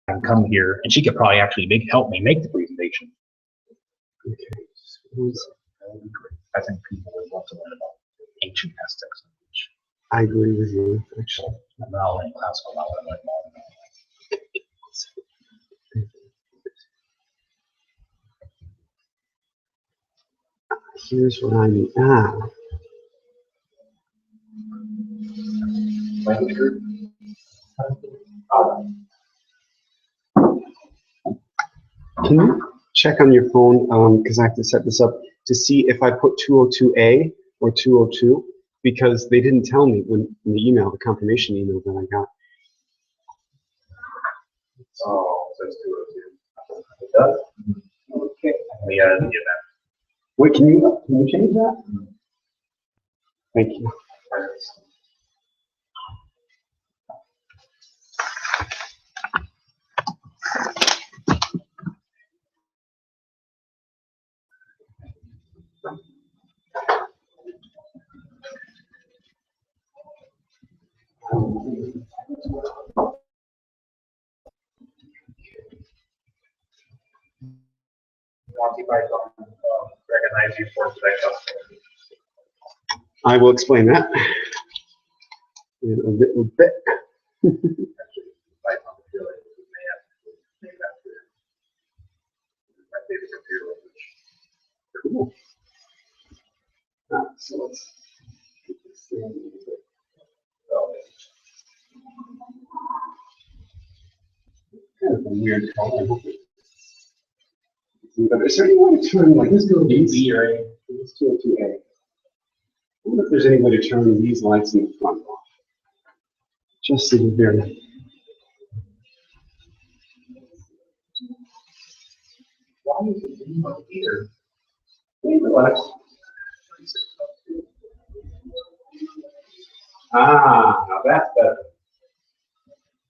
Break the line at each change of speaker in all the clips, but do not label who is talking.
and come here, and she could probably actually help me make the presentation.
Okay.
I think people would love to learn about ancient Aztecs language.
I agree with you, actually.
I'm not learning classical now, but I like modern.
Here's what I need.
Language group.
Can you check on your phone, because I have to set this up, to see if I put 202A or 202, because they didn't tell me when in the email, the confirmation email that I got.
Oh, so it's 202. It does? Okay. We gotta do that.
Wait, can you change that? Thank you.
Monty Python recognize you for today.
I will explain that in a little bit.
Python really may have to make that clear. My favorite computer language.
Cool. So let's get this thing a little bit. Kind of a weird tone. I hope it. But is there any way to turn like this to B or A? Let's do it to A. I wonder if there's any way to turn these lights in the front off. Just so you're very.
Why is it being on here? Hey, relax.
Ah, now that's better.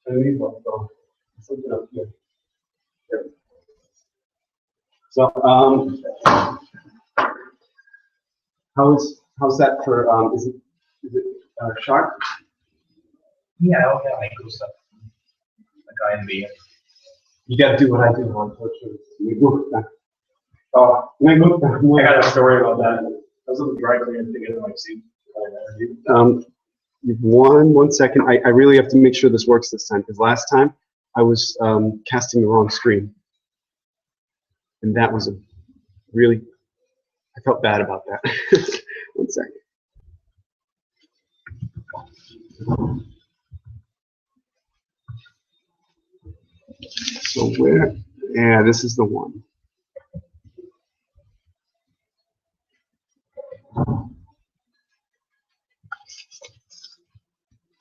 Turn these lights on. Something up here. There. So, how's that for, is it sharp?
Yeah, oh yeah, I do stuff. The guy in the
You gotta do what I do, unfortunately. Oh, I got a story about that.
I was looking directly and thinking like, see,
one second. I really have to make sure this works this time, because last time I was casting the wrong screen. And that was a really, I felt bad about that. One second. So where, yeah, this is the one.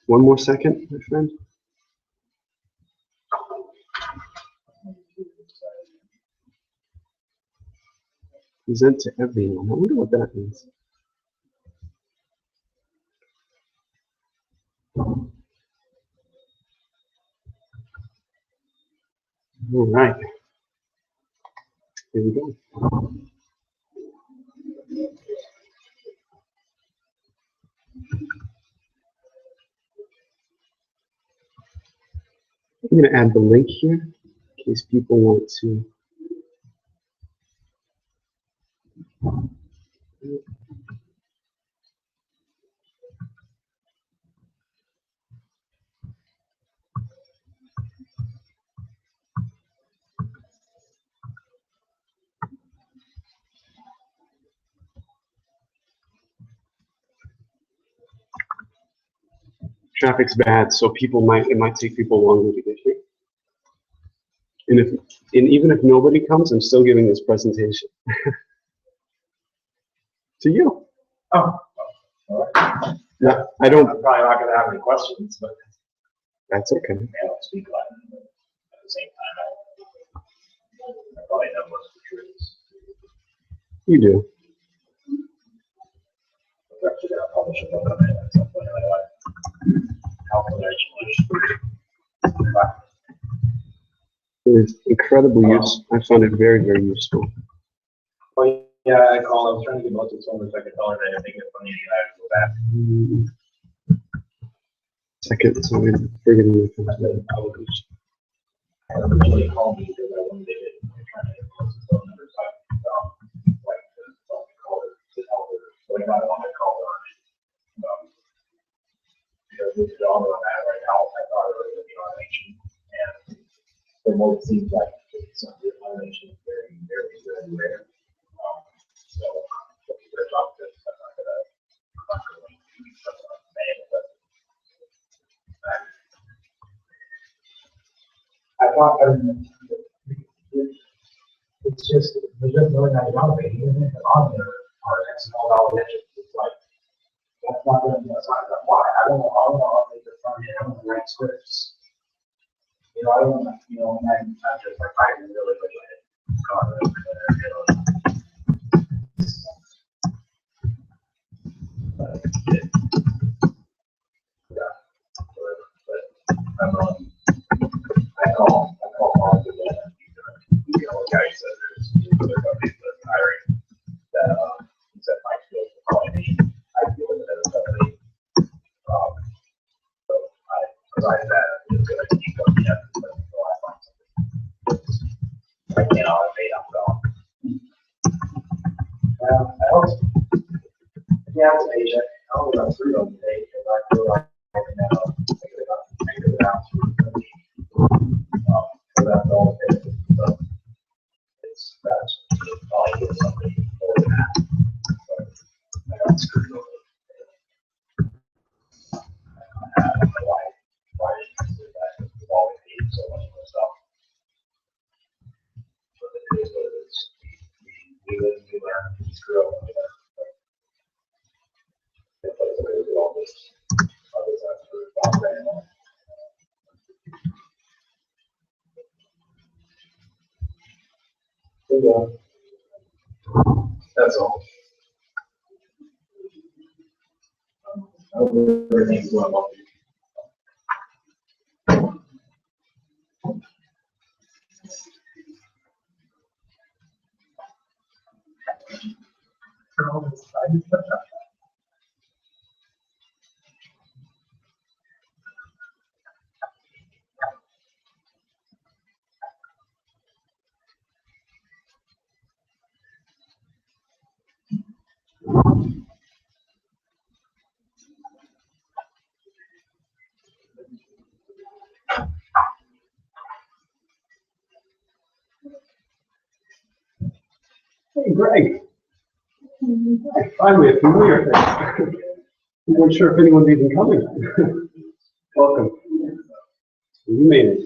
One more second, my friend. Present to everyone. I wonder what that means. All right. Here we go. I'm going to add the link here in case people want to. Traffic's bad, so it might take people longer to get here. And even if nobody comes, I'm still giving this presentation. To you.
oh, all right.
Yeah, I don't.
I'm probably not going to have any questions, but
That's okay.
I don't speak Latin. But at the same time, I probably know most of the truths.
You do.
I'm actually going to publish a book on it at some point in my life. How to learn English.
It is incredibly useful. I found it very, very useful.
Well, yeah, I was trying to get most of the songs so I could tell her that I think it's funny that I go back.
Second, so I'm forgetting the
somebody called me because I wanted to get, trying to get close to phone numbers. I like to call it to help her. So I got on my call her. Because this job that I'm at right now, I thought it was going to be automation. And from what it seems like, some of the automation is very, very, very rare. So, their job is I'm not going to do something manual, but I thought it's just, there's just knowing how to automate, even if it's on there, or it's not all legend. It's like, that's not going to be a sign of why. I don't know how to automate the front end, I don't write scripts. You know, I don't, you know, I'm just like, I really wish I had gone over there, you know. But, yeah, but I'm on. I call Mark again. You know, the guy said there's other companies that are hiring that he said my skills for automation. I feel it as a company. So I provided that it's going to keep going yet until I find something. I can't automate, I'm gone. I hope so. Yeah, it's an agent. I only got 3 of them today because I feel like I can now figure it out through the so that's all it is. So that's probably doing something more than that. But I got screwed over. I don't know why did you do that? We've always paid so much for stuff. But it is what it is. We live and we learn. We screw up and we learn. But that's the way we do all this. Other times we're not very long. That's all. I hope everything's going well.
Hey, Greg. Finally, a familiar face. We weren't sure if anyone's even coming. Welcome. You made it.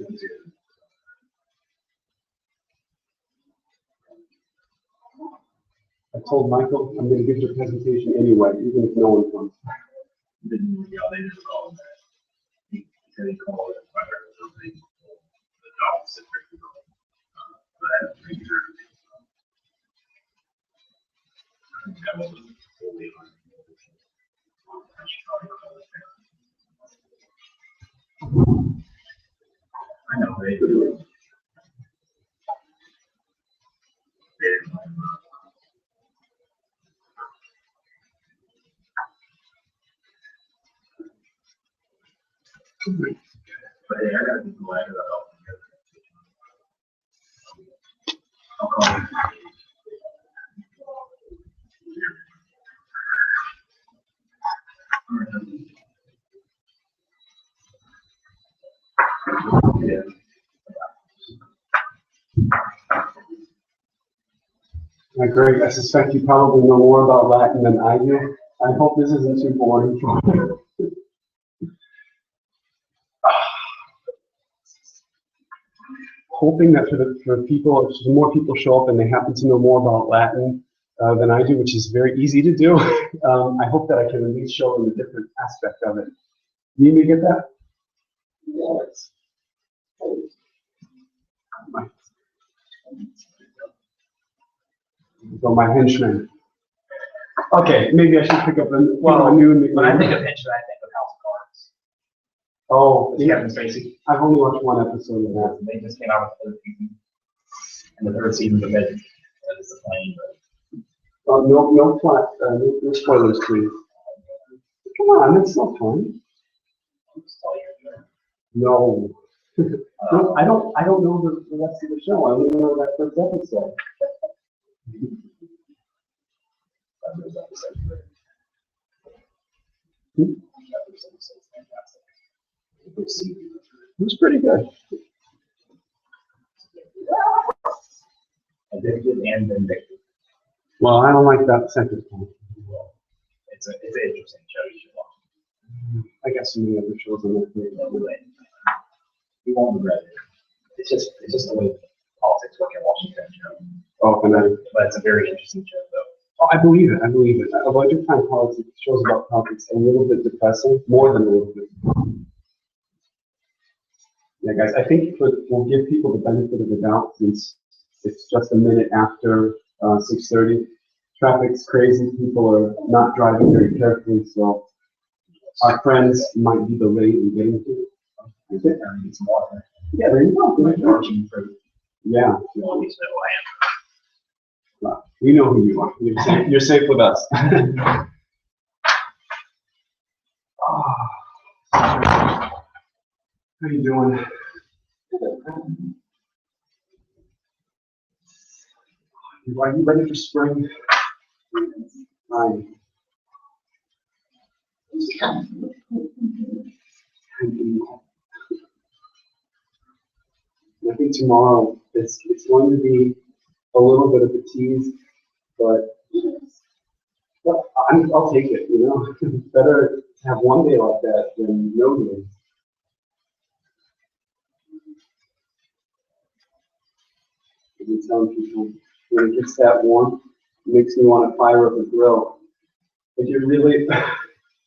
I told Michael I'm going to give the presentation anyway, even if no one comes.
They just called that. He said he called it the job secret. But I had to make sure. That wasn't fully on. I know they do. But hey, I gotta be glad that I'll call you. Yeah.
Greg, I suspect you probably know more about Latin than I do. I hope this isn't too boring for you. Hoping that for the more people show up and they happen to know more about Latin than I do, which is very easy to do, I hope that I can at least show them a different aspect of it. You need me to get that? Yes. So my henchman. Okay, maybe I should pick up a new nickname.
When I think of henchman, I think of House of Cards.
Oh,
Yeah, Kevin Spacey.
I've only watched one episode of that.
They just came out with the 3rd season. And the 3rd season's a bit disappointing, but.
No spoilers, please. Come on, it's not fun. No. No, I don't know the rest of the show. I only know that first episode. It was pretty good.
Addicted and vindictive.
Well, I don't like that second one.
It's an interesting show you should watch.
I got so many other shows on Netflix.
You won't regret it. It's just the way politics work in Washington, you know.
Oh, and
But it's a very interesting show, though.
oh, I believe it. A bunch of time politics shows about politics a little bit depressing, more than a little bit. Yeah, guys, I think we'll give people the benefit of the doubt since it's just a minute after 6:30. Traffic's crazy. People are not driving very carefully, so our friends might be delayed in getting to it.
Need some water.
Yeah, there you go.
Marching fruit.
Yeah.
You always know who I am.
Well, we know who you are. You're safe with us. How you doing? Are you ready for spring? Fine. I think tomorrow it's going to be a little bit of a tease, but I'll take it. You know, better to have one day like that than no day. I've been telling people when it gets that warm, it makes me want to fire up a grill. If you're really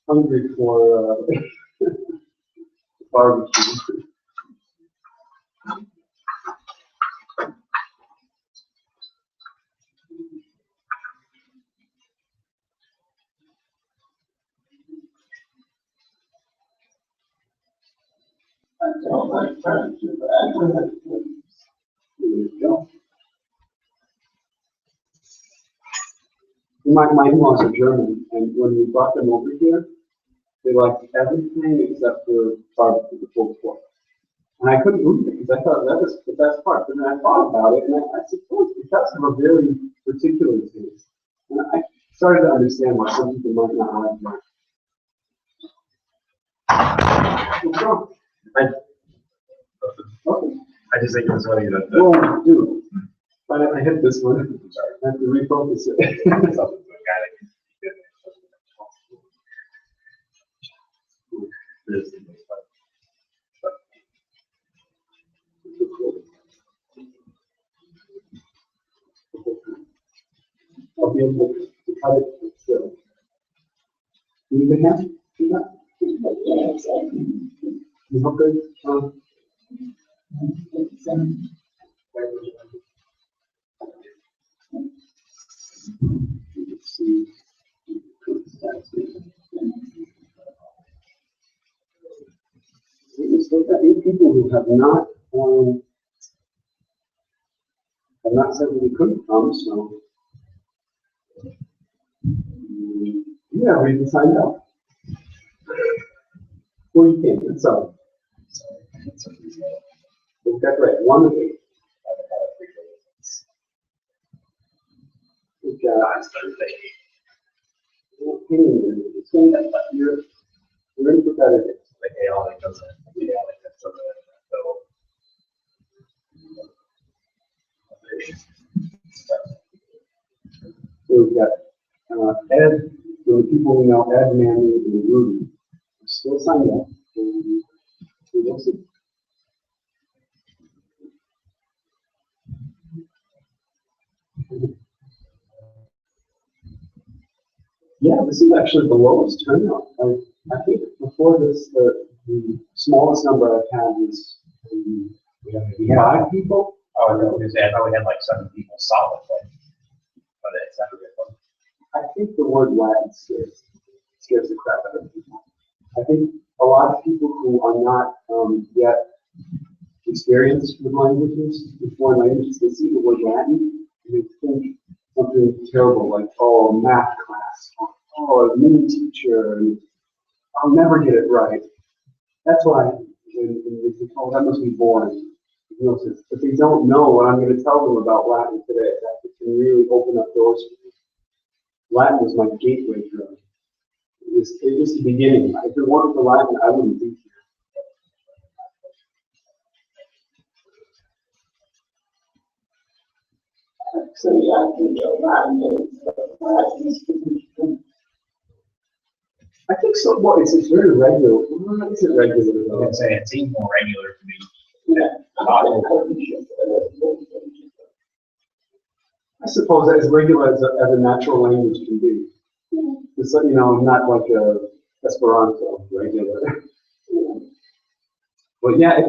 hungry for barbecue. My in-laws are German, and when we brought them over here, they liked everything except for barbecue, the pulled pork. And I couldn't believe it because I thought that was the best part. But then I thought about it, and I suppose it does have a very particular taste. And I started to understand why some people might not like that.
I just think it was funny that
Whoa, dude. I hit this one. I have to refocus it. I'll be able to cut it still. You can have do that? You hope good? There's that many people who have not said that we couldn't come, so yeah, we can sign up. Well, you can, it's all. We'll decorate 1 of 8. We've got Thursday. You're in for better days.
The chaotic doesn't.
So we've got Ed, so the people we know, Ed, Manny, and Rudy, are still signed up. We'll see. Yeah, this is actually the lowest turnout. I think before this, the smallest number I've had is maybe 5 people.
Oh, no, because I thought we had like 7 people solid, but it's never been fun.
I think the word Latin scares the crap out of people. I think a lot of people who are not yet experienced with languages, with foreign languages, they see the word Latin and they think something terrible like, oh, math class, or oh, a mini teacher, and I'll never get it right. That's why and they think, oh, that must be boring. You know, if they don't know what I'm going to tell them about Latin today, that can really open up doors for me. Latin was my gateway drug. It was the beginning. If it weren't for Latin, I wouldn't be here.
So yeah, I think a Latin is
I think so. Well, it's very regular. Well, is it regular
I
though?
would say it seems more regular to me.
I suppose as regular as a natural language can be. It's like, not like a Esperanto, regular. But yeah,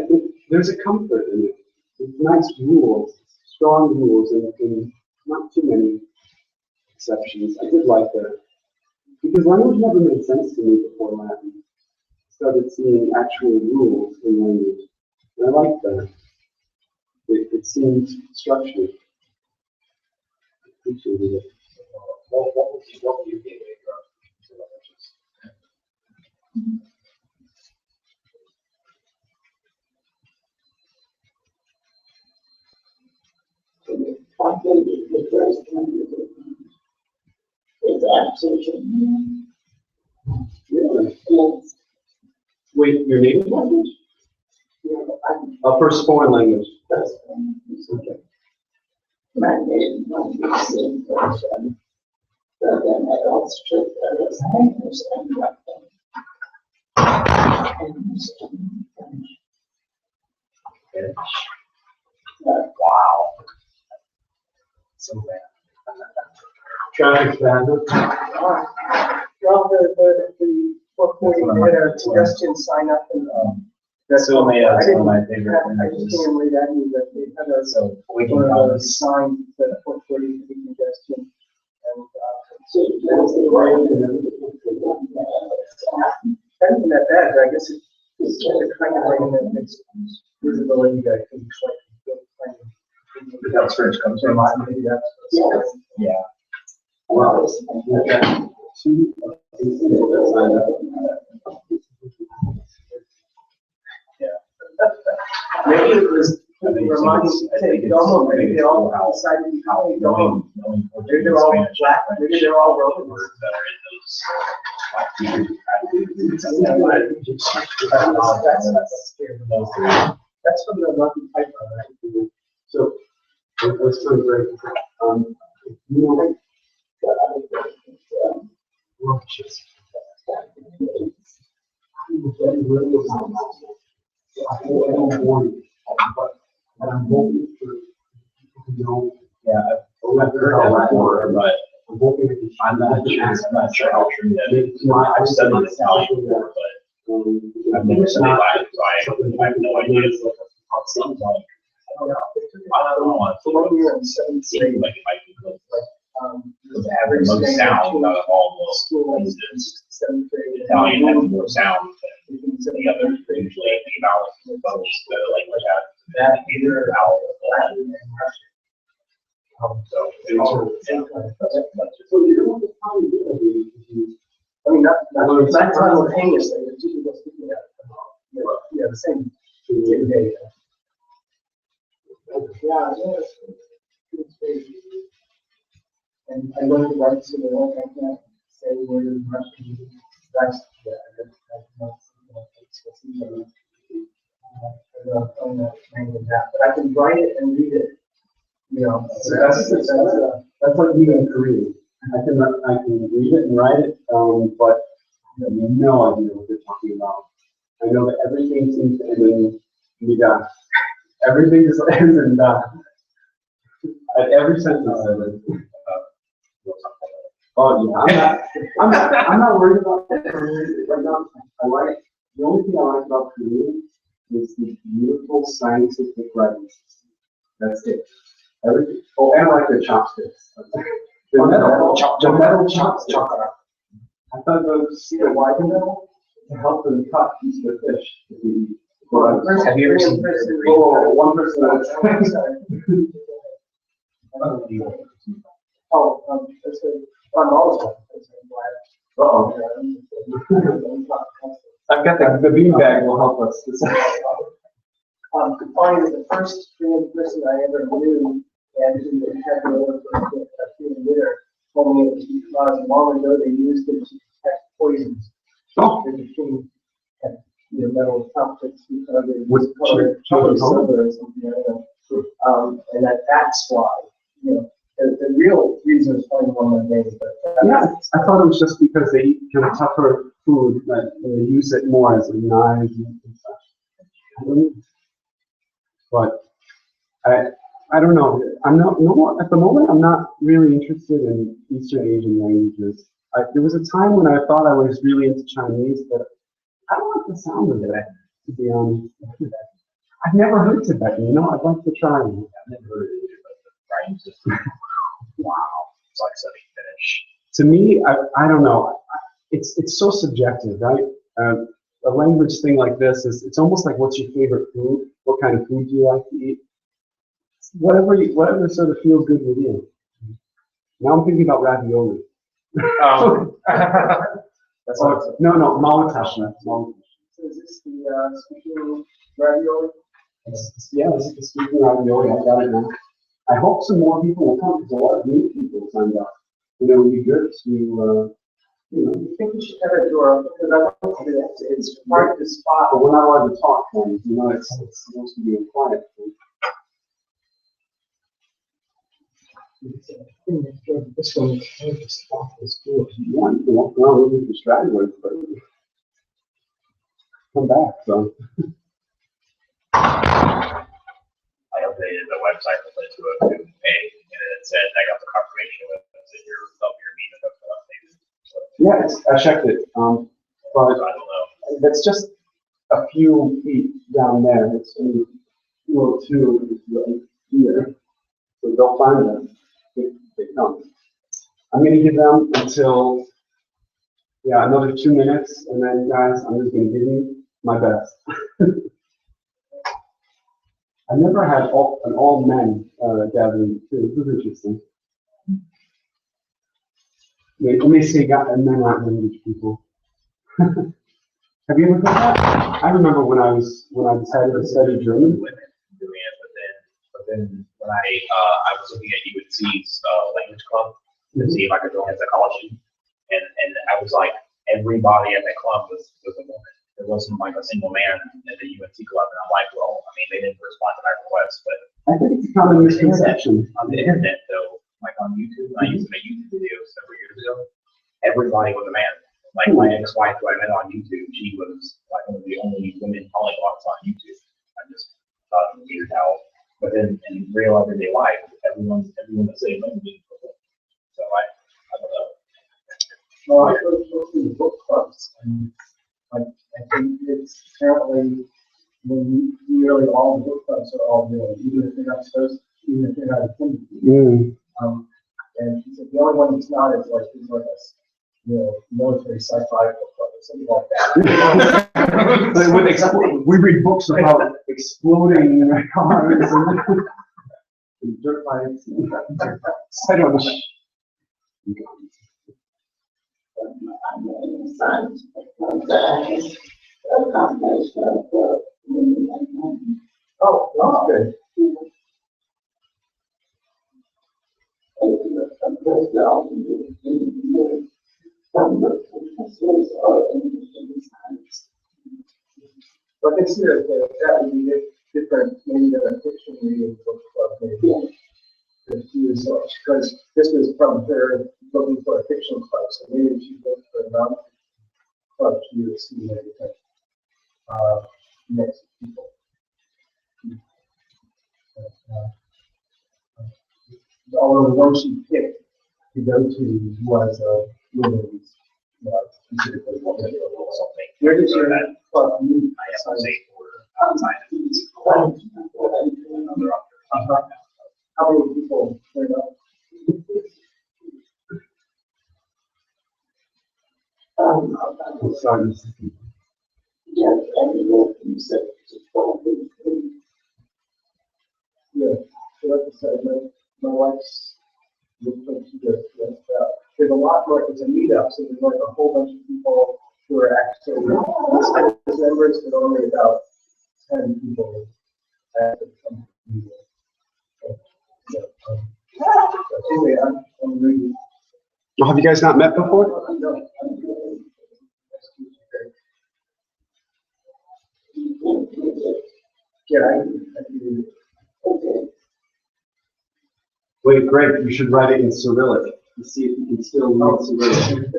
there's a comfort in it. It's nice rules, strong rules, and not too many exceptions. I did like that. Because language never made sense to me before Latin. I started seeing actual rules in language. And I liked that. It seemed structured. I appreciated it.
What would you give a drug?
I think the first one is absorption.
Really?
Yes.
Wait, your native language? First foreign language.
That's
Okay.
my name, my same person. But then I also took the language and got them.
Wow. So bad.
Traffic bad.
Well, the 440 did a suggestion sign up and,
That's what made
I
us one of my
didn't,
favorite
I just
languages.
can't read that either. They had a,
So we can
one of
call
those
this.
signs that 440 for the congestion. And,
So that's the way.
that isn't that bad, but I guess it's the kind of rain that makes visibility that can be like.
Is that where it comes from?
Maybe that's.
Yes.
Yeah.
Wow. Okay. Two people that signed up.
Maybe it was
I think
Romani,
I think it's
domum, maybe they all
how
decided to
how
become domum.
knowing
Maybe they're all
Spanish,
flat, maybe they're all Roman.
words that are in those.
That's from the lucky pipeline, right?
So, let's try to break. Roaches. But I'm hoping for people who know.
Yeah, I've heard that before, but
I'm hoping that
I'm not sure how true that is. I've studied Italian before, but I've never studied Latin, so I have no idea how it seems like. I don't know, it's
Colombia and seventh
seems
grade,
like it might be good.
the
Have the most sound out of all those places.
Seventh grade.
Italian has more sound than the other, usually the vowels and both the language has. That either vowel or Latin. So, yeah.
So you don't have to probably do it.
I mean, not simultaneously, but two people speaking at, yeah, the same day. Yeah, and I learned to write so that I can't say word in Russian. That's, but I can write it and read it, so
That's like me in Korean. I can read it and write it, but I have no idea what they're talking about. I know that everything seems to end in "mida." Everything just ends in "da." At every sentence I read. Oh yeah, I'm not worried about Korean right now. The only thing I like about Korean is the beautiful scientific writing system. That's it. Everything. Oh, and I like the chopsticks. The metal chopsticks. I thought those see the wide metal to help them cut pieces of fish.
Have you ever seen?
Oh, one person that's.
That's good. I'm always.
Uh-oh. I've got the beanbag will help us.
Connie was the first Korean person I ever knew, and who had to work for a Korean dinner, told me it was because long ago they used it to detect poisons.
Oh.
They became, metal toxics because they
With
colored
children's
silver or something, I don't know. And that's why, the real reason is probably one of my names, but.
Yeah, I thought it was just because they eat kind of tougher food, that they use it more as a knife and such. I don't know. But I don't know. I'm not, no, at the moment, I'm not really interested in Eastern Asian languages. There was a time when I thought I was really into Chinese, but I don't like the sound of it, to be honest. I've never heard Tibetan, I'd like to try it.
I've never heard of it, but the writing system, wow, it's like studying Finnish.
To me, I don't know. It's so subjective, right? A language thing like this it's almost like, what's your favorite food? What kind of food do you like to eat? Whatever sort of feels good with you. Now I'm thinking about ravioli.
That's
No, malakashi.
So is this the speaking ravioli?
Yeah, this is the speaking ravioli. I got it now. I hope some more people will come, because a lot of new people signed up. It would be good to,
I think we should have a door, because I want to do that. It's hard to spot.
but we're not allowed to talk, then, it's supposed to be quiet.
This one, this office door.
Yeah, you can walk around looking for stragglers, but come back, so.
I updated the website to put to a new page, and it said I got the confirmation with your meeting updated. So
Yeah, I checked it, but
I don't know.
that's just a few feet down there. It's only 202 is right here. So they'll find us if they come. I'm going to give them until, another 2 minutes, and then, guys, I'm just going to give you my best. I never had an all-men gathering, too. This is interesting. When they say men aren't language people. Have you ever heard that? I remember when I decided to study German.
Women doing it, but then when I was looking at UNC's language club to see if I could join as a college, and I was like, everybody at that club was a woman. There wasn't like a single man at the UNC club, and I'm like, well, I mean, they didn't respond to my request, but
I think it's a common misconception.
on the internet, though, like on YouTube, I used to make YouTube videos several years ago. Everybody was a man. Like my ex-wife, who I met on YouTube, she was like one of the only women polyglots on YouTube. I just thought it was weird how, but then in real everyday life, everyone's the same language. So I don't know.
Well, I go to the book clubs, and I think it's apparently nearly all the book clubs are all doing, even if they're not even if they're not attending. And he said the only one that's not is like military sci-fi book club or something like that.
We read books about exploding cars and dirt bikes. I don't know.
Oh, that's good. But I can see that would be different, maybe than a fiction reading book club, maybe. Because this was from her looking for a fiction club, so maybe she looked for a non-fiction club, she would see everything next to people. Although the one she picked to go to was women's, specifically women or something. Where did your club meet?
I have to say for outside of another option.
How many people turned up?
Sorry.
Yeah, so like I said, my wife's looks like she just there's a lot more, it's a meetup, so there's like a whole bunch of people who are actually listed as members, but only about 10 people actually come to the meeting. So anyway, I'm really.
Oh, have you guys not met before?
No. Yeah, I do.
Wait, Greg, you should write it in Cyrillic to see if you can still read Cyrillic.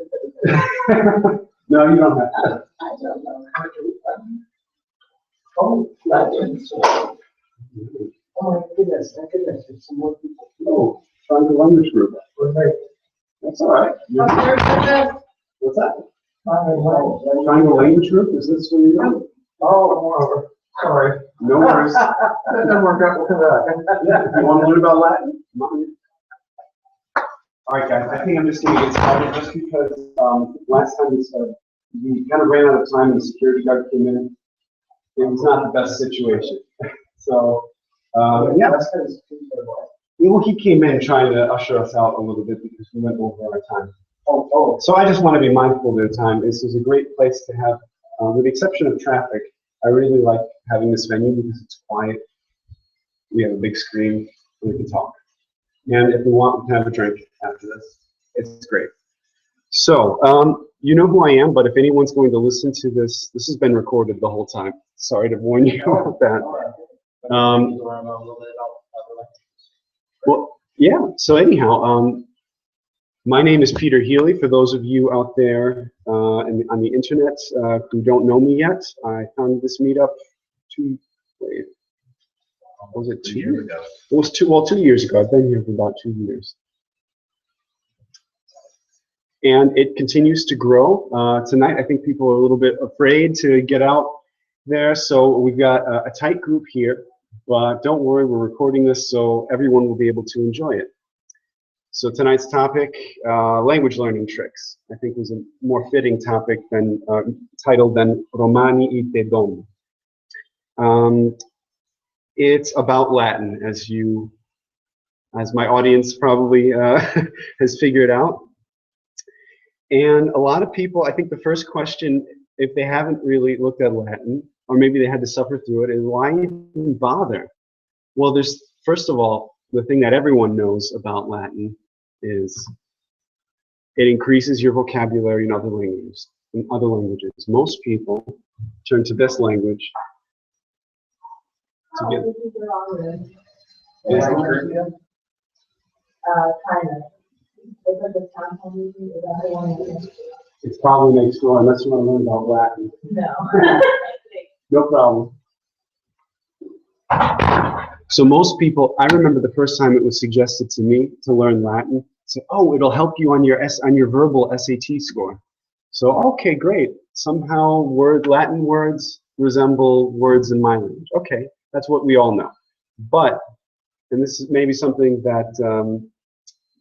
No, you don't have to.
I don't know.
Oh,
Legends.
oh my goodness, it's some more people.
No, trying the language group.
Right.
That's all right. What's that? Trying the language group? Is this what you're doing?
Oh, sorry.
No worries.
That didn't work out. We'll come back.
Yeah, you want to learn about Latin? All right, guys, I think I'm just going to get started just because last time we kind of ran out of time and the security guard came in. It was not the best situation. So, yeah. Well, he came in trying to usher us out a little bit because we went over our time. So I just want to be mindful of the time. This is a great place to have, with the exception of traffic, I really like having this venue because it's quiet. We have a big screen and we can talk. And if we want, we can have a drink after this. It's great. So, you know who I am, but if anyone's going to listen to this, this has been recorded the whole time. Sorry to warn you about that. Well, yeah, so anyhow, my name is Peter Healy. For those of you out there on the internet who don't know me yet, I founded this meetup 2 years ago? It was 2 years ago. I've been here for about 2 years. And it continues to grow. Tonight, I think people are a little bit afraid to get out there, so we've got a tight group here, but don't worry, we're recording this so everyone will be able to enjoy it. So tonight's topic, language learning tricks, I think was a more fitting topic than titled than Romani e domum. It's about Latin, as my audience probably has figured out. And a lot of people, I think the first question, if they haven't really looked at Latin, or maybe they had to suffer through it, is why even bother? Well, there's, first of all, the thing that everyone knows about Latin is it increases your vocabulary in other languages. Most people turn to this language to get.
Kind of.
It's probably next door, unless you want to learn about Latin.
No.
No problem. So most people, I remember the first time it was suggested to me to learn Latin. So, oh, it'll help you on your verbal SAT score. So, okay, great. Somehow Latin words resemble words in my language. Okay, that's what we all know. But, and this is maybe something that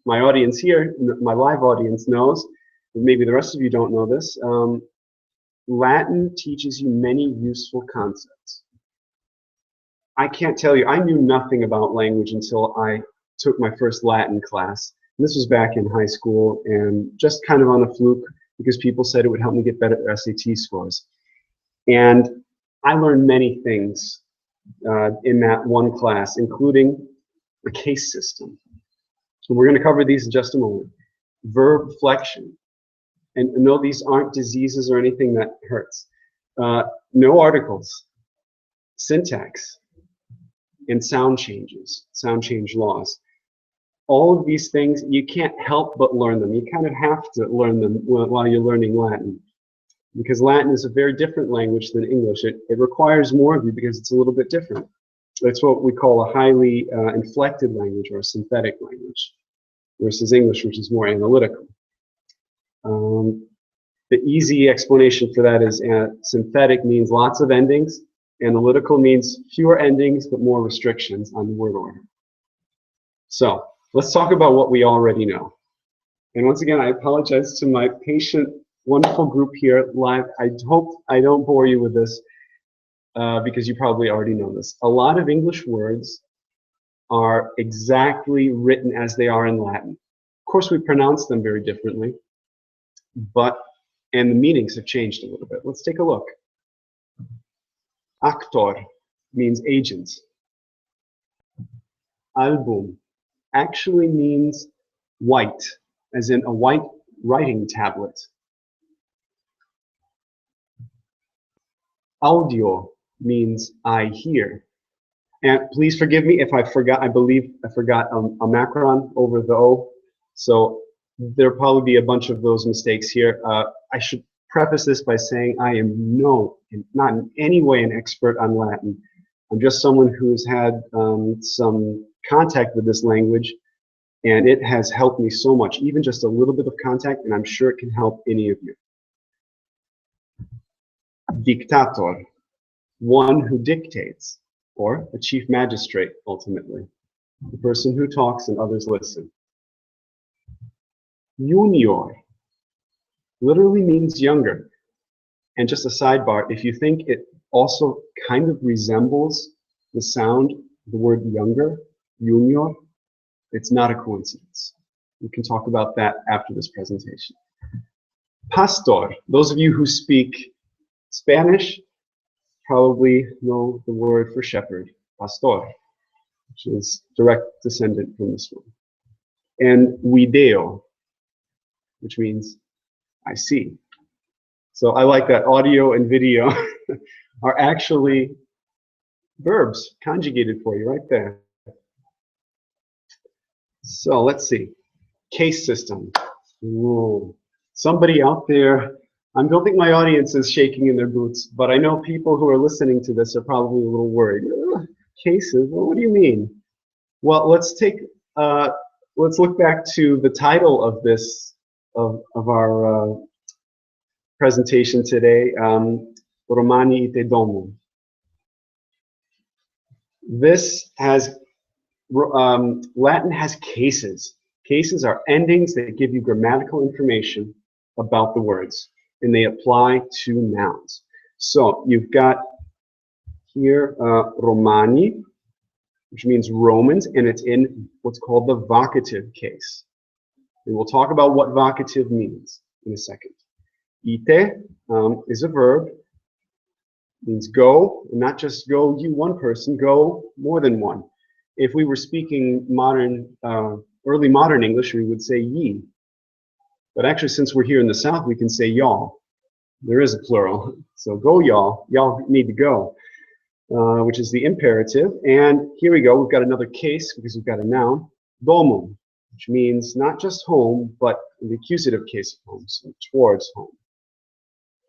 my audience here, my live audience knows, but maybe the rest of you don't know this. Latin teaches you many useful concepts. I can't tell you, I knew nothing about language until I took my first Latin class. And this was back in high school and just kind of on a fluke because people said it would help me get better SAT scores. And I learned many things in that one class, including the case system. So we're going to cover these in just a moment. Verb flexion. And no, these aren't diseases or anything that hurts. No articles. Syntax. And sound changes, sound change laws. All of these things, you can't help but learn them. You kind of have to learn them while you're learning Latin. Because Latin is a very different language than English. It requires more of you because it's a little bit different. That's what we call a highly inflected language or a synthetic language versus English, which is more analytical. The easy explanation for that is synthetic means lots of endings. Analytical means fewer endings, but more restrictions on the word order. So let's talk about what we already know. And once again, I apologize to my patient, wonderful group here live. I hope I don't bore you with this because you probably already know this. A lot of English words are exactly written as they are in Latin. Of course, we pronounce them very differently, and the meanings have changed a little bit. Let's take a look. Actor means agent. Album actually means white, as in a white writing tablet. Audio means I hear. And please forgive me if I forgot, I believe I forgot a macron over the O. So there'll probably be a bunch of those mistakes here. I should preface this by saying I am not in any way an expert on Latin. I'm just someone who's had some contact with this language, and it has helped me so much, even just a little bit of contact, and I'm sure it can help any of you. Dictator, one who dictates, or a chief magistrate, ultimately, the person who talks and others listen. Junior literally means younger. And just a sidebar, if you think it also kind of resembles the sound, the word younger, junior, it's not a coincidence. We can talk about that after this presentation. Pastor, those of you who speak Spanish probably know the word for shepherd, pastor, which is direct descendant from this one. And video, which means I see. So I like that audio and video are actually verbs conjugated for you right there. So let's see. Case system. Ooh. Somebody out there, I don't think my audience is shaking in their boots, but I know people who are listening to this are probably a little worried. Cases? Well, what do you mean? Well, let's look back to the title of this of our presentation today, Romani ite domum. This has Latin has cases. Cases are endings that give you grammatical information about the words, and they apply to nouns. So you've got here Romani, which means Romans, and it's in what's called the vocative case. And we'll talk about what vocative means in a second. Ite is a verb, means go, and not just go you one person, go more than one. If we were speaking modern, early modern English, we would say ye. But actually, since we're here in the South, we can say y'all. There is a plural. So go y'all, y'all need to go, which is the imperative. And here we go, we've got another case because we've got a noun, domum, which means not just home, but in the accusative case of home, so towards home.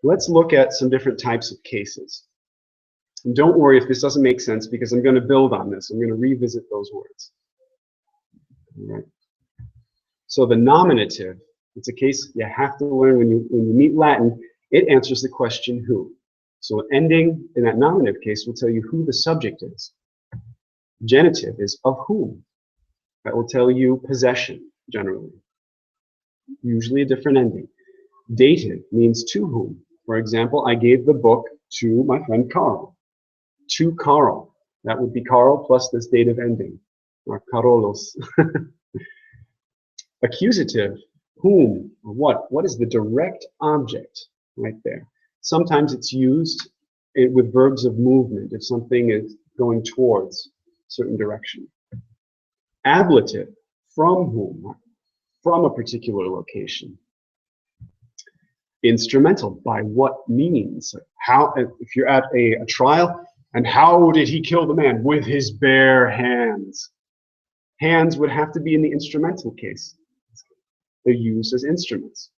Let's look at some different types of cases. And don't worry if this doesn't make sense, because I'm going to build on this. I'm going to revisit those words. All right. So the nominative, it's a case you have to learn when you meet Latin. It answers the question who. So an ending in that nominative case will tell you who the subject is. Genitive is of whom. That will tell you possession, generally. Usually a different ending. Dative means to whom. For example, I gave the book to my friend Carl. To Carl. That would be Carl plus this dative ending, or Carolos. Accusative, whom, or what? What is the direct object right there? Sometimes it's used with verbs of movement if something is going towards a certain direction. Ablative, from whom, from a particular location. Instrumental, by what means? How, if you're at a trial, and how did he kill the man? With his bare hands. Hands would have to be in the instrumental case. They're used as instruments.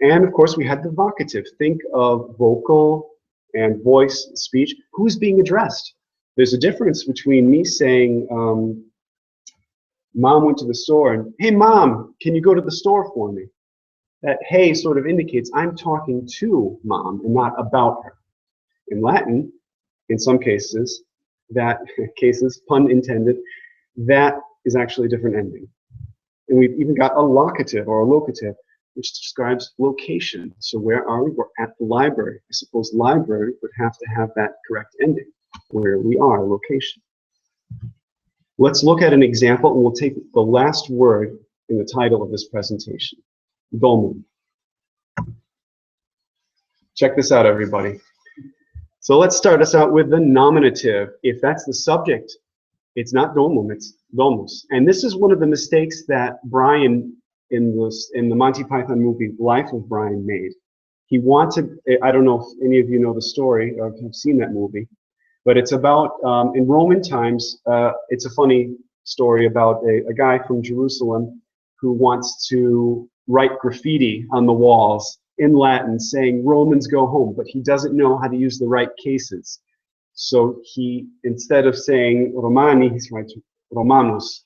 And of course, we had the vocative. Think of vocal and voice speech. Who's being addressed? There's a difference between me saying, Mom went to the store, and hey, Mom, can you go to the store for me? That hey sort of indicates I'm talking to Mom and not about her. In Latin, in some cases, pun intended, that is actually a different ending. And we've even got a locative or a locative, which describes location. So where are we? We're at the library. I suppose library would have to have that correct ending, where we are, location. Let's look at an example, and we'll take the last word in the title of this presentation, domum. Check this out, everybody. So let's start us out with the nominative. If that's the subject, it's not domum, it's domus. And this is one of the mistakes that Brian in the Monty Python movie Life of Brian made. He wanted, I don't know if any of you know the story or have seen that movie, but it's about, in Roman times, it's a funny story about a guy from Jerusalem who wants to write graffiti on the walls in Latin saying Romans go home, but he doesn't know how to use the right cases. So he, instead of saying Romani, he writes Romanus.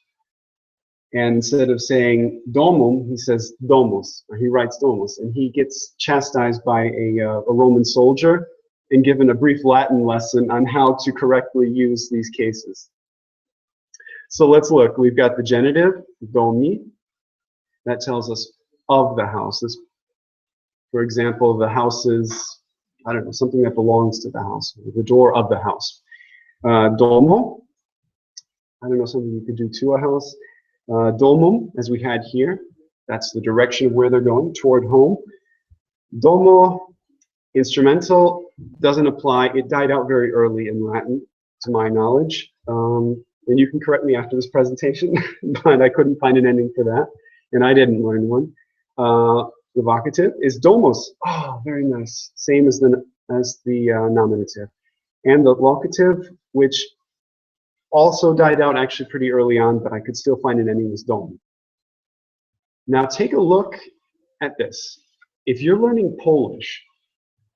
And instead of saying domum, he says domus, or he writes domus. And he gets chastised by a Roman soldier and given a brief Latin lesson on how to correctly use these cases. So let's look. We've got the genitive, domi. That tells us of the house. This, for example, the house is, I don't know, something that belongs to the house, the door of the house. Domo, I don't know, something you could do to a house. Domum, as we had here, that's the direction of where they're going, toward home. Domo, instrumental, doesn't apply. It died out very early in Latin, to my knowledge. And you can correct me after this presentation, but I couldn't find an ending for that, and I didn't learn one. The vocative is domos. Oh, very nice. Same as the nominative. And the locative, which also died out actually pretty early on, but I could still find an ending, was dom. Now take a look at this. If you're learning Polish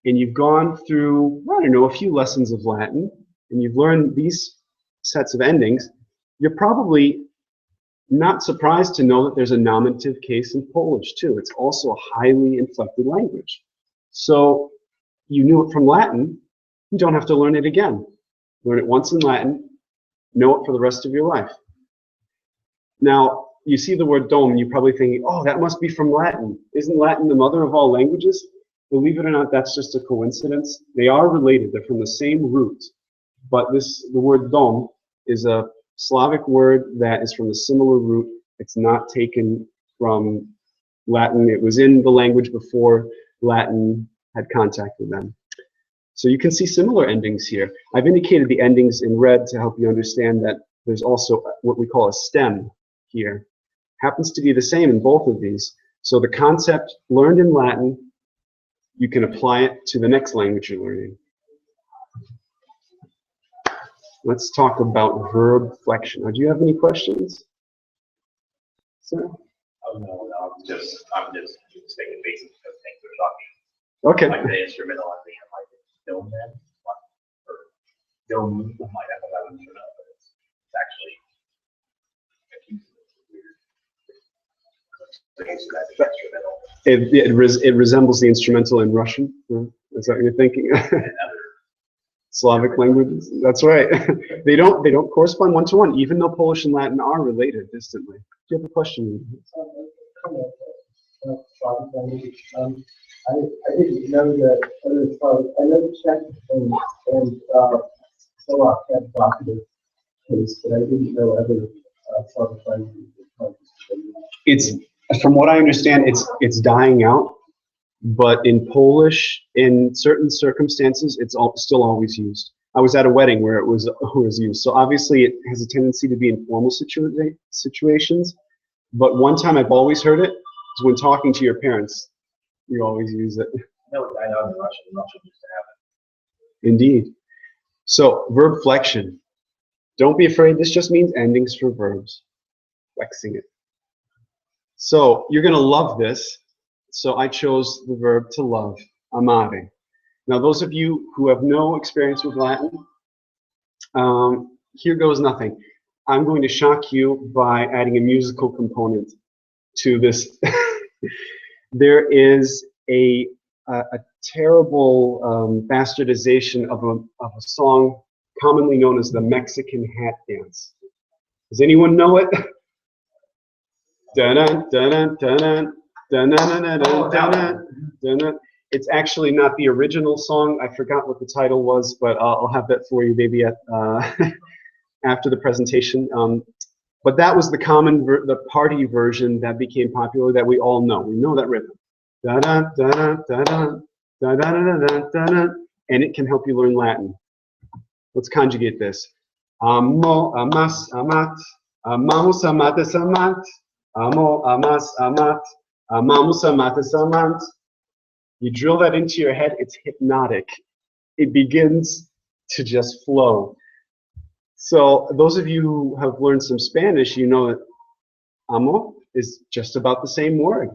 and you've gone through, I don't know, a few lessons of Latin, and you've learned these sets of endings, you're probably not surprised to know that there's a nominative case in Polish too. It's also a highly inflected language. So you knew it from Latin, you don't have to learn it again. Learn it once in Latin, know it for the rest of your life. Now, you see the word dom, and you're probably thinking, oh, that must be from Latin. Isn't Latin the mother of all languages? Believe it or not, that's just a coincidence. They are related, they're from the same root. But the word dom is a Slavic word that is from a similar root. It's not taken from Latin. It was in the language before Latin had contact with them. So you can see similar endings here. I've indicated the endings in red to help you understand that there's also what we call a stem here. Happens to be the same in both of these. So the concept learned in Latin, you can apply it to the next language you're learning. Let's talk about verb flexion. Now, do you have any questions? Sir?
Oh, no, I'm just taking basic things we're talking.
Okay.
Like the instrumental, I think, like domum, or domum, might have that instrumental, but it's actually
It resembles the instrumental in Russian. Is that what you're thinking? Slavic languages. That's right. They don't correspond one-to-one, even though Polish and Latin are related distantly. Do you have a question?
I didn't know that other Slavic, I know Czech and Slovak have vocative case, but I didn't know other Slavic languages.
It's, from what I understand, it's dying out. But in Polish, in certain circumstances, it's still always used. I was at a wedding where it was used. So obviously it has a tendency to be in formal situations. But one time I've always heard it is when talking to your parents. You always use it.
No, I know in Russian used to have it.
Indeed. So verb flexion. Don't be afraid. This just means endings for verbs. Flexing it. So you're going to love this. So I chose the verb to love, amare. Now those of you who have no experience with Latin, here goes nothing. I'm going to shock you by adding a musical component to this. There is a terrible bastardization of a song commonly known as the Mexican hat dance. Does anyone know it? Dun-dun, dun-dun, dun-dun. It's actually not the original song. I forgot what the title was, but I'll have that for you maybe at after the presentation. But that was the the party version that became popular that we all know. We know that rhythm. Da, da, da, da, da, da, and it can help you learn Latin. Let's conjugate this. Amo, amas, amat, amamus, amates, amat, amo, amas, amat, amamus, amates, amant. You drill that into your head, it's hypnotic. It begins to just flow. So those of you who have learned some Spanish, you know that amo is just about the same word.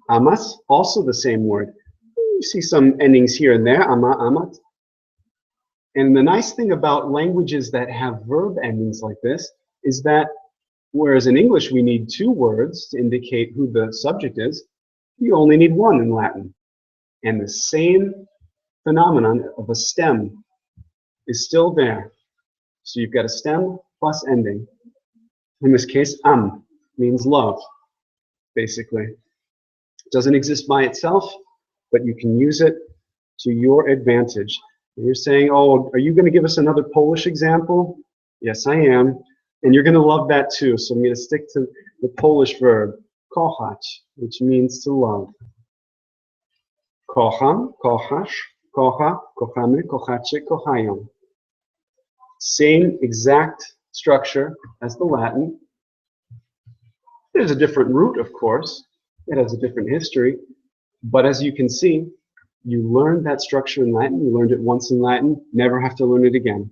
Amas, also the same word. You see some endings here and there, ama, amat. And the nice thing about languages that have verb endings like this is that whereas in English we need 2 words to indicate who the subject is, you only need 1 in Latin. And the same phenomenon of a stem is still there. So you've got a stem plus ending. In this case, means love, basically. It doesn't exist by itself, but you can use it to your advantage. And you're saying, oh, are you going to give us another Polish example? Yes, I am. And you're going to love that too. So I'm going to stick to the Polish verb, kochać, which means to love. Kocham, kochasz, kocha, kochamy, kochacie, kochają. Same exact structure as the Latin. There's a different root, of course. It has a different history. But as you can see, you learned that structure in Latin. You learned it once in Latin. Never have to learn it again.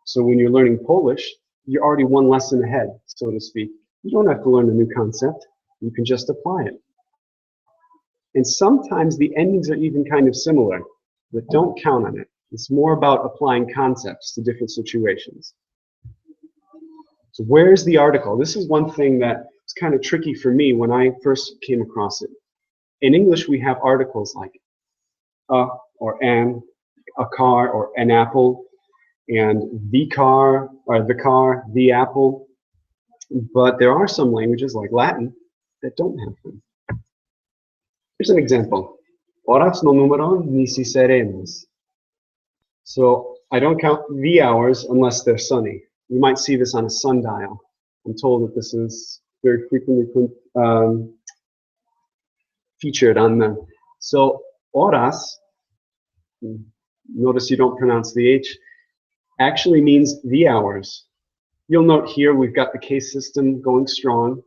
So when you're learning Polish, you're already 1 lesson ahead, so to speak. You don't have to learn a new concept. You can just apply it. And sometimes the endings are even kind of similar, but don't count on it. It's more about applying concepts to different situations. So where's the article? This is one thing that was kind of tricky for me when I first came across it. In English, we have articles like a or an, a car or an apple, and the car or the apple. But there are some languages like Latin that don't have them. Here's an example. Horas no numero ni si serenos. So I don't count the hours unless they're sunny. You might see this on a sundial. I'm told that this is very frequently featured on them. So horas, notice you don't pronounce the H, actually means the hours. You'll note here we've got the case system going strong,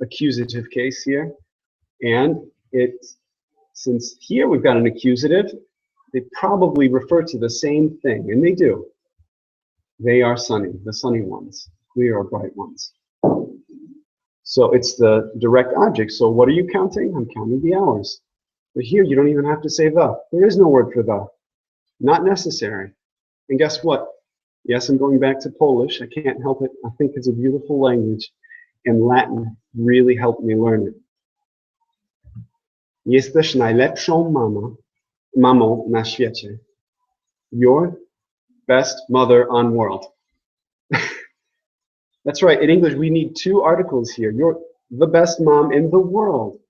accusative case here, and since here we've got an accusative, they probably refer to the same thing, and they do. They are sunny, the sunny ones. We are bright ones. So it's the direct object. So what are you counting? I'm counting the hours. But here you don't even have to say the. There is no word for the. Not necessary. And guess what? Yes, I'm going back to Polish. I can't help it. I think it's a beautiful language. And Latin really helped me learn it. Jesteś najlepszą mamą na świecie. You're best mother on world. That's right. In English, we need 2 articles here. You're the best mom in the world.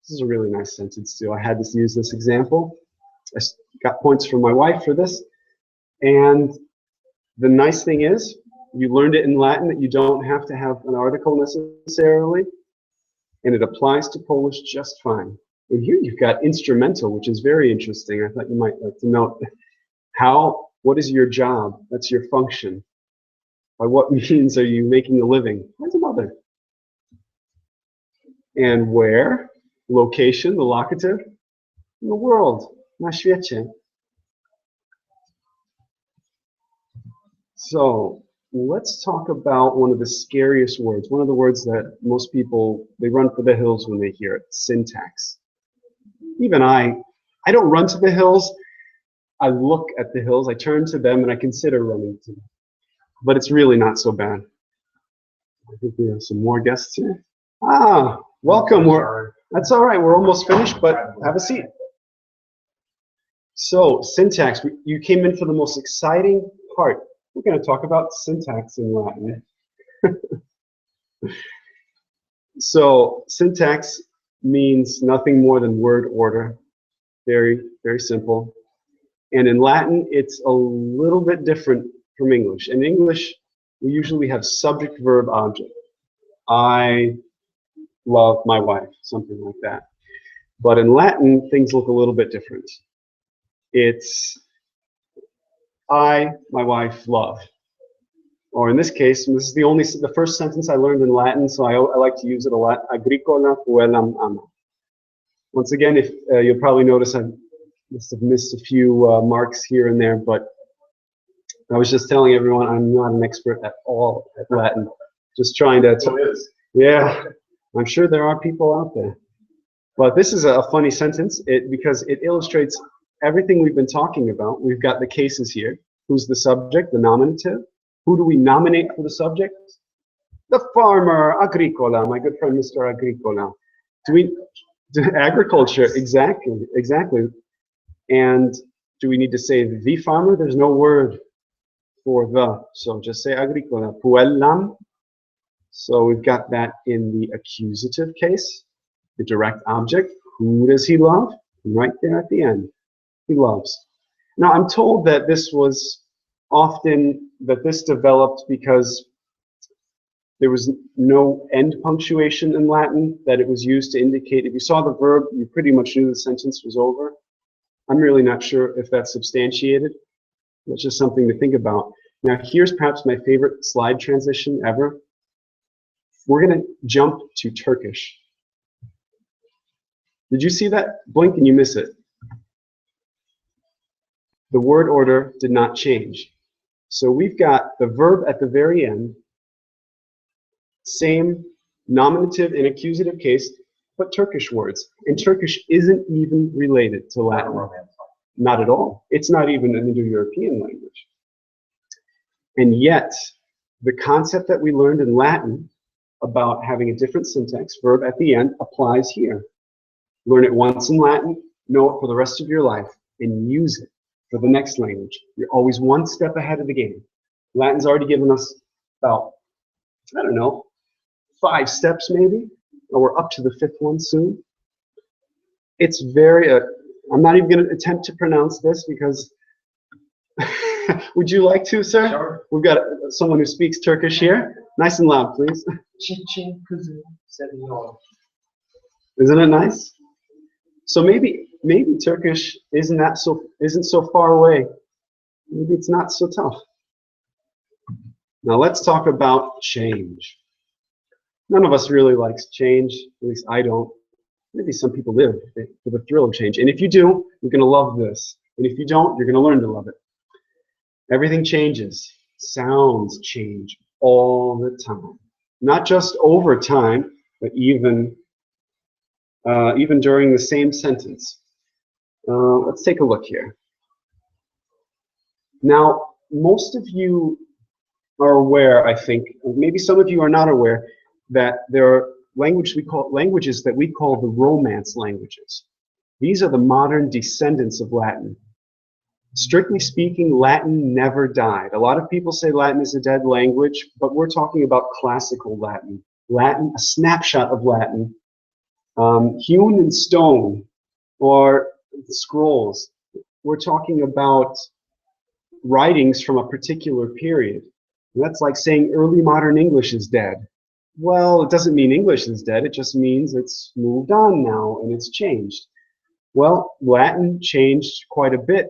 This is a really nice sentence, too. I had to use this example. I got points from my wife for this. And the nice thing is, you learned it in Latin that you don't have to have an article necessarily. And it applies to Polish just fine. And here you've got instrumental, which is very interesting. I thought you might like to note what is your job? That's your function. By what means are you making a living? As a mother. And where? Location, the locative, in the world. Na świecie. So let's talk about one of the scariest words, one of the words that most people, they run for the hills when they hear it, syntax. Even I don't run to the hills. I look at the hills, I turn to them, and I consider running to them. But it's really not so bad. I think we have some more guests here. Welcome. That's all right. We're almost finished, but have a seat. So syntax, you came in for the most exciting part. We're going to talk about syntax in Latin. So syntax means nothing more than word order. Very, very simple. And in Latin, it's a little bit different from English. In English, we usually have subject, verb, object. I love my wife, something like that. But in Latin, things look a little bit different. It's I, my wife, love. Or in this case, this is the first sentence I learned in Latin, so I like to use it a lot. Agricola puellam ama. Once again, if you'll probably notice I must have missed a few marks here and there, but I was just telling everyone I'm not an expert at all at Latin. Just trying to. Yeah, I'm sure there are people out there. But this is a funny sentence because it illustrates everything we've been talking about. We've got the cases here. Who's the subject, the nominative? Who do we nominate for the subject? The farmer, agricola, my good friend Mr. Agricola. Agriculture, exactly. And do we need to say the farmer? There's no word for the, so just say agricola. Puellam. So we've got that in the accusative case, the direct object. Who does he love? Right there at the end. He loves. Now I'm told that this developed because there was no end punctuation in Latin, that it was used to indicate if you saw the verb, you pretty much knew the sentence was over. I'm really not sure if that's substantiated. That's just something to think about. Now here's perhaps my favorite slide transition ever. We're going to jump to Turkish. Did you see that? Blink and you miss it. The word order did not change. So we've got the verb at the very end, same nominative and accusative case, but Turkish words. And Turkish isn't even related to Latin. Not at all. It's not even an Indo-European language. And yet, the concept that we learned in Latin about having a different syntax, verb at the end, applies here. Learn it once in Latin, know it for the rest of your life, and use it for the next language. You're always one step ahead of the game. Latin's already given us about, I don't know, 5 steps maybe, or we're up to the 5th one soon. It's very, I'm not even going to attempt to pronounce this because, would you like to, sir?
Sure.
We've got someone who speaks Turkish here. Nice and loud, please. Isn't it nice? So maybe Turkish isn't so far away. Maybe it's not so tough. Now let's talk about change. None of us really likes change, at least I don't. Maybe some people live for the thrill of change. And if you do, you're going to love this. And if you don't, you're going to learn to love it. Everything changes. Sounds change all the time. Not just over time, but even during the same sentence. Let's take a look here. Now, most of you are aware, I think, maybe some of you are not aware, that there are languages that we call the Romance languages. These are the modern descendants of Latin. Strictly speaking, Latin never died. A lot of people say Latin is a dead language, but we're talking about classical Latin. Latin, a snapshot of Latin, hewn in stone or scrolls. We're talking about writings from a particular period. And that's like saying early modern English is dead. Well, it doesn't mean English is dead. It just means it's moved on now and it's changed. Well, Latin changed quite a bit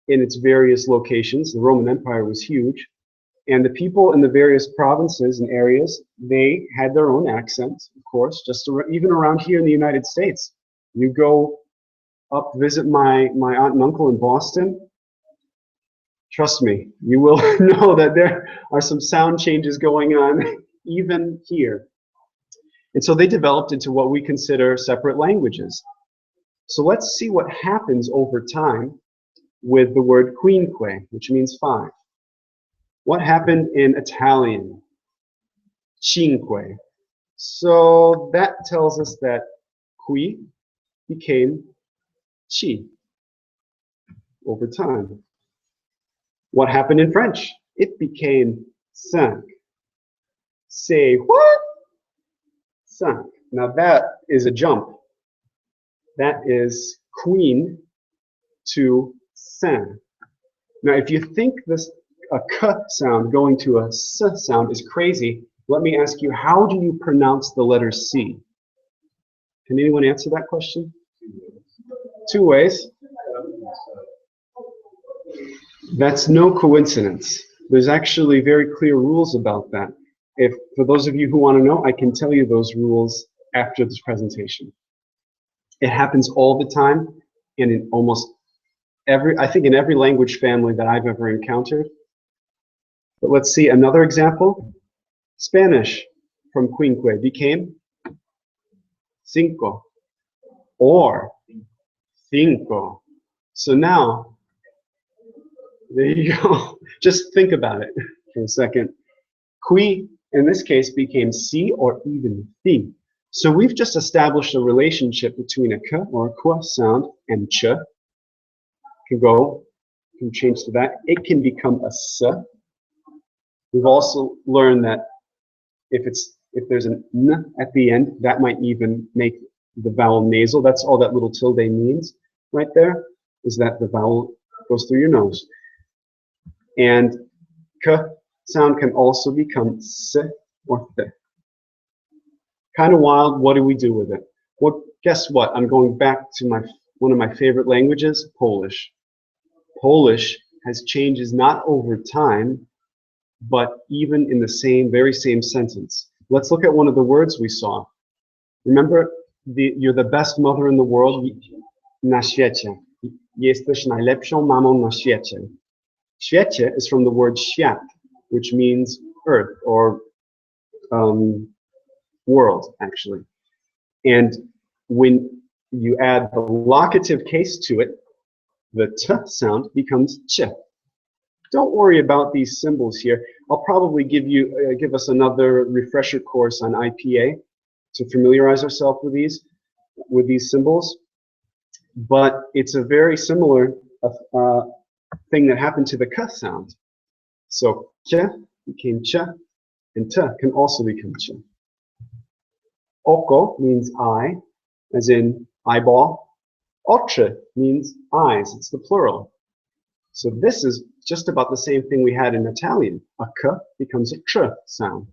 in its various locations. The Roman Empire was huge. And the people in the various provinces and areas, they had their own accents, of course, even around here in the United States. You go up visit my aunt and uncle in Boston, trust me, you will know that there are some sound changes going on even here. And so they developed into what we consider separate languages. So let's see what happens over time with the word quinque, which means 5. What happened in Italian? Cinque. So that tells us that qui became ci over time. What happened in French? It became cinq. Say what? Cinq. Now that is a jump. That is queen to saint. Now if you think a k sound going to a s sound is crazy, let me ask you, how do you pronounce the letter C? Can anyone answer that question? two ways. That's no coincidence. There's actually very clear rules about that. If, for those of you who want to know, I can tell you those rules after this presentation. It happens all the time, and in almost every, I think in every language family that I've ever encountered. But let's see another example. Spanish from quinque became cinco or cinco. So now, there you go. Just think about it for a second. Qui, in this case, became si or even fi. So we've just established a relationship between a k or a qua sound and ch. Can change to that. It can become a s. We've also learned that if there's an n at the end, that might even make the vowel nasal. That's all that little tilde means right there, is that the vowel goes through your nose. And k sound can also become s or th. Kind of wild. What do we do with it? Well, guess what? I'm going back to one of my favorite languages, Polish. Polish has changes not over time, but even in the very same sentence. Let's look at one of the words we saw. Remember, you're the best mother in the world na świecie. Jesteś najlepszą mamą na świecie. Świecie is from the word świat, which means earth or world, actually. And when you add the locative case to it, the t sound becomes ch. Don't worry about these symbols here. I'll probably give us another refresher course on IPA to familiarize ourselves with these symbols. But it's a very similar thing that happened to the k sound. So ch became ch, and t can also become ch. Oko means eye, as in eyeball. Oczy means eyes. It's the plural. So this is just about the same thing we had in Italian. A k becomes a ch sound.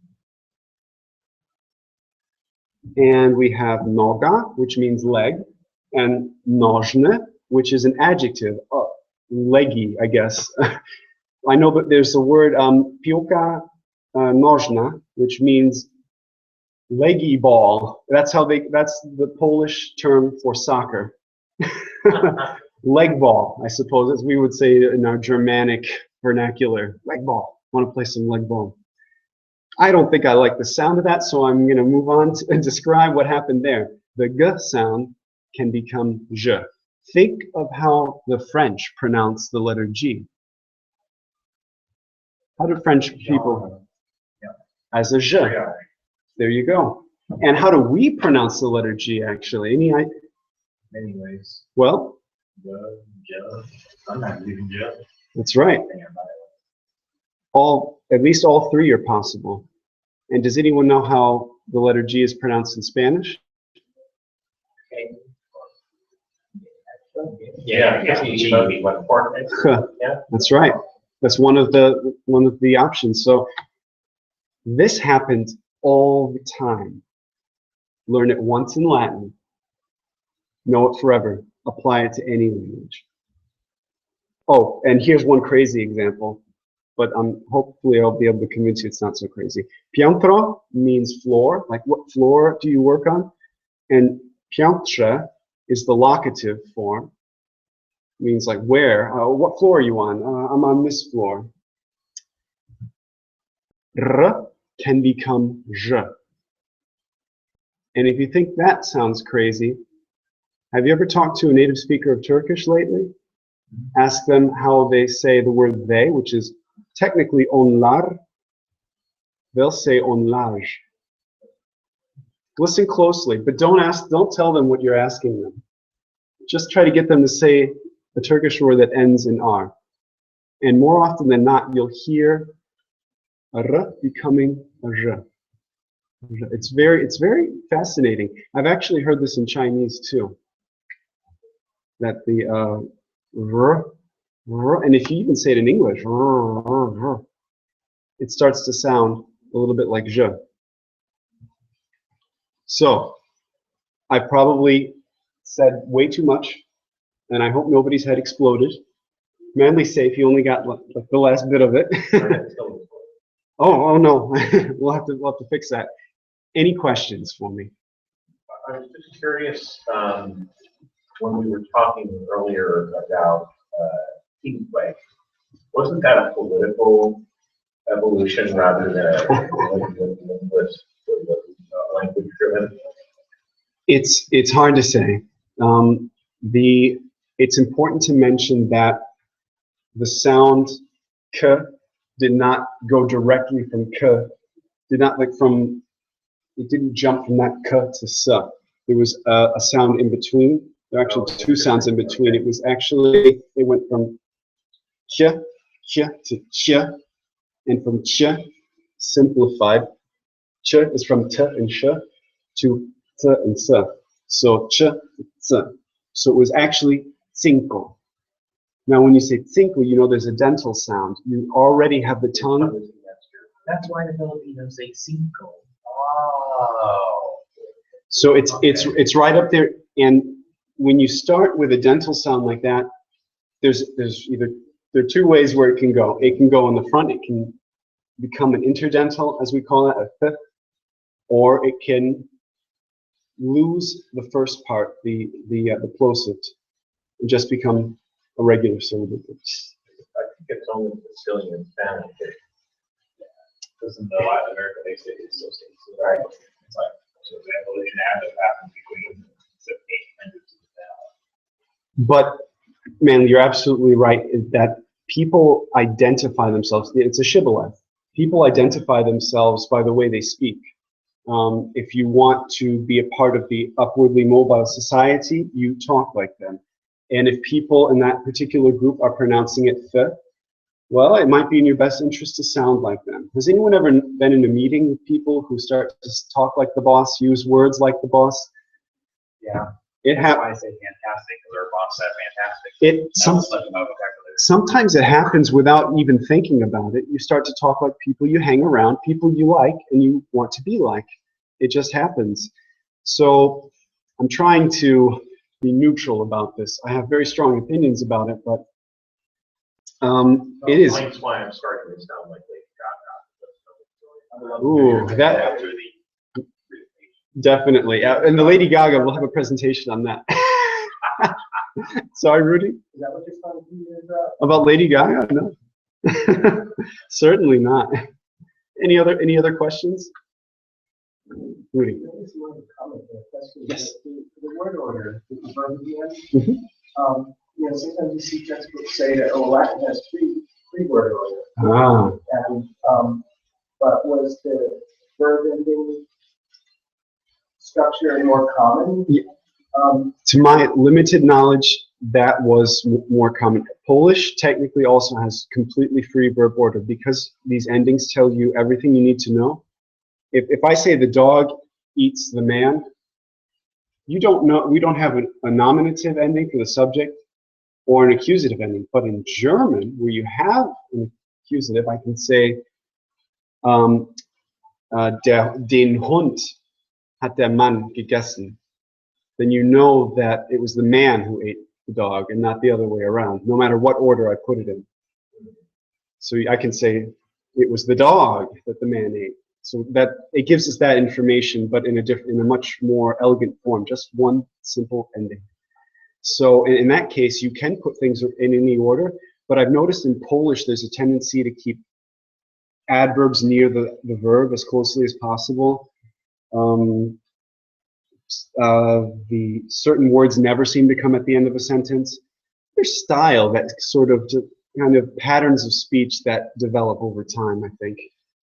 And we have noga, which means leg, and nożne, which is an adjective, leggy, I guess. I know that there's a word, piłka nożna, which means leggy ball. That's the Polish term for soccer. Leg ball, I suppose, as we would say in our Germanic vernacular. Leg ball. Want to play some leg ball. I don't think I like the sound of that, so I'm going to move on and describe what happened there. The g sound can become je. Think of how the French pronounce the letter G. How do French people? As a je. There you go. And how do we pronounce the letter G, actually?
Many ways.
Well,
Sometimes even just.
that's right. At least all three are possible. And does anyone know how the letter G is pronounced in Spanish?
Yeah,
That's right. That's one of the options. So this happens all the time. Learn it once in Latin. Know it forever. Apply it to any language. Oh, and here's one crazy example, but hopefully I'll be able to convince you it's not so crazy. Piętro means floor, like what floor do you work on? And piętrze is the locative form, means like where, what floor are you on? I'm on this floor. R can become j. And if you think that sounds crazy, have you ever talked to a native speaker of Turkish lately? Ask them how they say the word they, which is technically onlar. They'll say onlaj. Listen closely, but don't tell them what you're asking them. Just try to get them to say a Turkish word that ends in R. And more often than not, you'll hear a r becoming a r. It's very fascinating. I've actually heard this in Chinese too. That the r, and if you even say it in English, it starts to sound a little bit like je. So I probably said way too much. and I hope nobody's head exploded. Manly's safe. He only got like the last bit of it. Oh no, we'll have to fix that. Any questions for me?
I was just curious, when we were talking earlier about team play, wasn't that a political evolution rather than a language-driven?
It's hard to say. It's important to mention that the sound k did not go directly from k, it didn't jump from that k to s. There was a sound in between. There are actually two sounds in between. It went from ch to ch, and from ch, simplified. Ch is from t and sh to t and s. So ch, ts. So it was actually cinco. Now when you say cinco, you know there's a dental sound. You already have the tongue.
That's why the Filipinos say cinco. Oh.
So it's right up there. And when you start with a dental sound like that, there are two ways where it can go. It can go in the front. It can become an interdental, as we call it, a th, or it can lose the first part, the plosive, and just become a regular syllable.
I think it's only Sicilian and Spanish. Because in the Latin America, they say it's so right. It's like, so the evolution happened between the 1800s and now.
But, man, you're absolutely right, is that people identify themselves, it's a shibboleth. People identify themselves by the way they speak. If you want to be a part of the upwardly mobile society, you talk like them. And if people in that particular group are pronouncing it th, well, it might be in your best interest to sound like them. Has anyone ever been in a meeting with people who start to talk like the boss, use words like the boss?
Yeah.
It
That's why I say fantastic, because our boss said fantastic.
Sometimes it happens without even thinking about it. You start to talk like people you hang around, people you like, and you want to be like. It just happens. So I'm trying to be neutral about this. I have very strong opinions about it, but it is.
That's why I'm starting to sound like Lady Gaga.
Ooh, that definitely. And the Lady Gaga, we'll have a presentation on that. Sorry, Rudy?
Is that what you're trying to do?
About Lady Gaga? No. Certainly not. Any other questions? Rudy. Yes.
The word order, the verb at the end. Sometimes you see textbooks say that Latin has three word order.
Ah.
And but was the verb ending structure more common?
Yeah. To my limited knowledge, that was more common. Polish technically also has completely free verb order because these endings tell you everything you need to know. If I say the dog eats the man, you don't know, we don't have a nominative ending for the subject or an accusative ending. But in German, where you have an accusative, I can say, den Hund hat der Mann gegessen. Then you know that it was the man who ate the dog and not the other way around, no matter what order I put it in. So I can say it was the dog that the man ate. So that it gives us that information, but in a much more elegant form, just one simple ending. So in that case, you can put things in any order, but I've noticed in Polish there's a tendency to keep adverbs near the verb as closely as possible. The certain words never seem to come at the end of a sentence. There's style, that sort of kind of patterns of speech that develop over time, I think.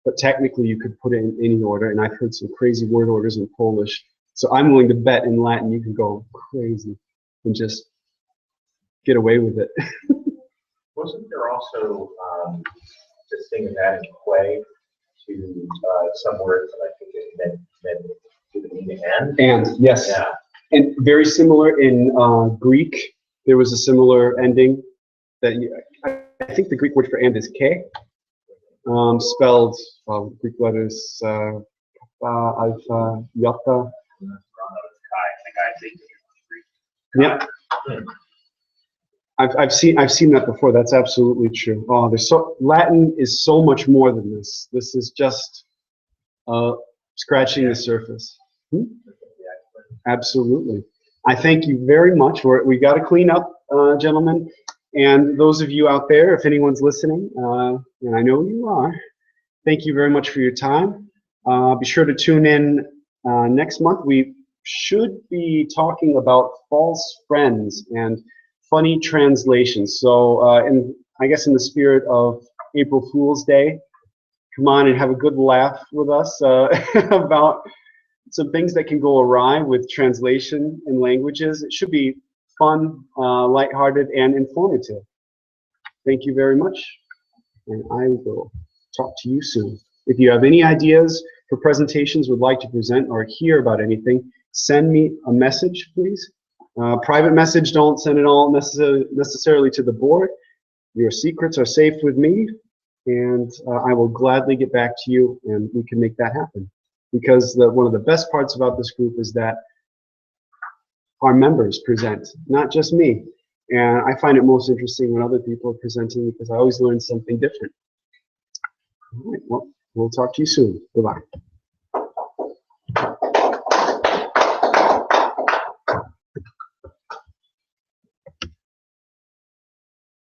But technically you could put it in any order, and I've heard some crazy word orders in Polish. So I'm willing to bet in Latin you can go crazy and just get away with it.
Wasn't there also this thing of adding quay to some words that I think it meant to mean and?
And, yes.
Yeah.
And very similar in Greek, there was a similar ending that I think the Greek word for and is k, spelled Greek letters alpha, iota. Yep. I've seen that before. That's absolutely true. Oh, Latin is so much more than this. This is just scratching the surface. Hmm? Absolutely. I thank you very much. We got to clean up, gentlemen. And those of you out there, if anyone's listening, and I know you are, thank you very much for your time. Be sure to tune in next month. We should be talking about false friends and funny translations. So, I guess in the spirit of April Fool's Day, come on and have a good laugh with us about some things that can go awry with translation in languages. It should be fun, lighthearted, and informative. Thank you very much, and I will talk to you soon. If you have any ideas for presentations, would like to present, or hear about anything, send me a message, please. Private message, don't send it all necessarily to the board. Your secrets are safe with me, and I will gladly get back to you, and we can make that happen. Because one of the best parts about this group is that our members present, not just me. And I find it most interesting when other people are presenting because I always learn something different. All right, well, we'll talk to you soon. Goodbye.